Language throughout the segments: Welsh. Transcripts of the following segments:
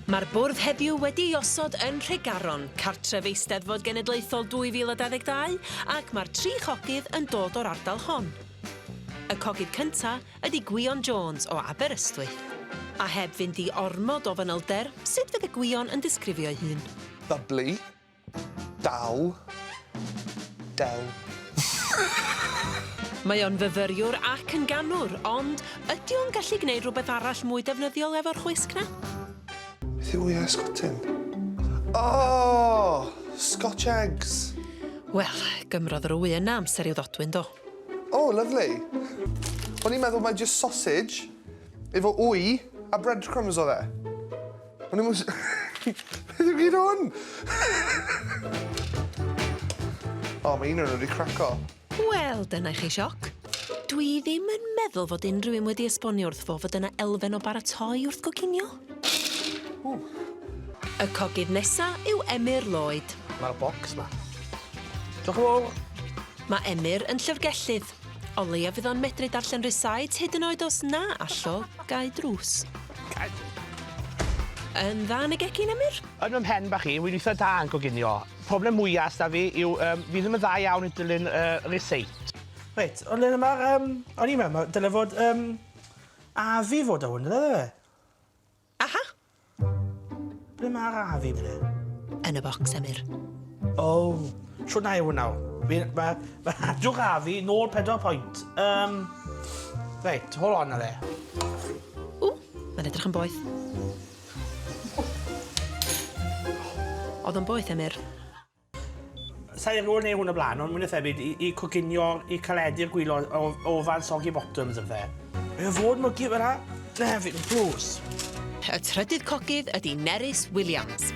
Mae'r bwrdd heddiw wedi osod yn Tregaron, cartref Eisteddfod Genedlaethol 2022, ac mae'r 3 cogydd yn dod o'r ardal hon. Y cogydd cyntaf ydy Gwion Jones o Aberystwyth. A heb fynd i ormod o fanylder, sut fydd y Gwion yn disgrifio ei hun? Bubbly, dal, del. Mae o'n fyfyriwr ac yn ganwr, ond ydy o'n gallu gwneud rhywbeth arall mwy defnyddiol efo'r chwisg na? Beth yw wyau esgotyn? Oh, Scotch eggs. Wel, gymrodd yr wyau na amser i'w ddodwyn do. Oh, lovely. O'n i'n meddwl mae just sausage, efo wy a breadcrumbs o dde. O'n i'n meddwl... Beth yw gyd hwn? O, mae un o'n wedi craco. Wel, dyna i chi sioc. Dwi ddim yn meddwl fod unrhyw un wedi esbonio wrth fod yna elfen o baratoi wrth goginio. Y cogydd nesa yw Emyr Lloyd. Mae'r bocs ma. Diolch yn fawr. Mae Emyr yn llyfrgellydd. O leia fydd o'n medru darllen resides hyd yn oed os na allo gau drws. Yn dda yn y gegin, Emyr? Yn ymhen bach i, wy'n eitha da yn goginio. Problem mwyaf syda fi yw, fi ddim yn dda iawn i dilyn receipt. Reit, ond le yma'r... O'n i'n meddwl, dyle fod afi fod o hwn, dyle fe? Aha! Ble mae'r afi, ble? Yn y bocs, Emyr. O, siwr na yw hwnna. Mae adwch afi nôl 4 pwynt. Reit, hol on a le. Mae'n edrych yn boeth. Oedd yn boeth, Emyr. Sa'i rôl neu hwn o blaen, ond mwyn y thebyg i coginio, i caledu'r gwylo ofan soggy bottoms yn fe. Mae'n fod mwgi fyna, lefyn, blws. Y trydydd cogydd ydy Nerys Williams.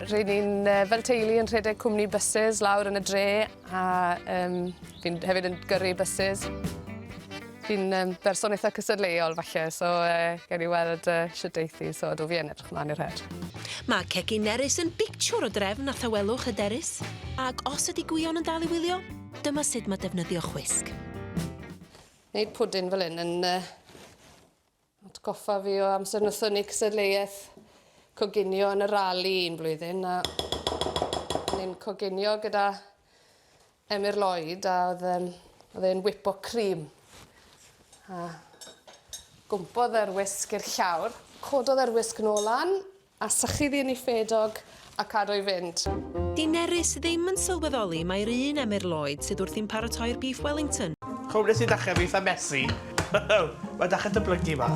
Rydyn ni'n fel teulu yn rhedeg cwmni buses lawr yn y dre a fi'n hefyd yn gyrru buses. Fi'n berson eitha cystadleuol falle, so gen i weld sut eithi, so do fi yn edrych mlaen i'r her. Mae cegin Nerys yn bictiwr o drefn a thawelwch y derys. Ac os ydy Gwion yn dal i wylio, dyma sut mae defnyddio chwisg. Wneud pwdin fel hyn yn atgoffa fi o amser wnaethon ni cystadleuaeth coginio yn y rali un blwyddyn. A ni'n coginio gyda Emyr Lloyd a oedd e'n whip o cream. A gwmpodd e'r whisk i'r llawr, cododd e'r whisk yn olan, a sychu ddi'n ei ffedog a cadw i fynd. Di Nerys ddim yn sylweddoli mae'r un Emyr Lloyd sydd wrthi'n paratoi'r beef Wellington. Chwbl sy'n dachrau fi eitha messy. Mae dachrau datblygu ma.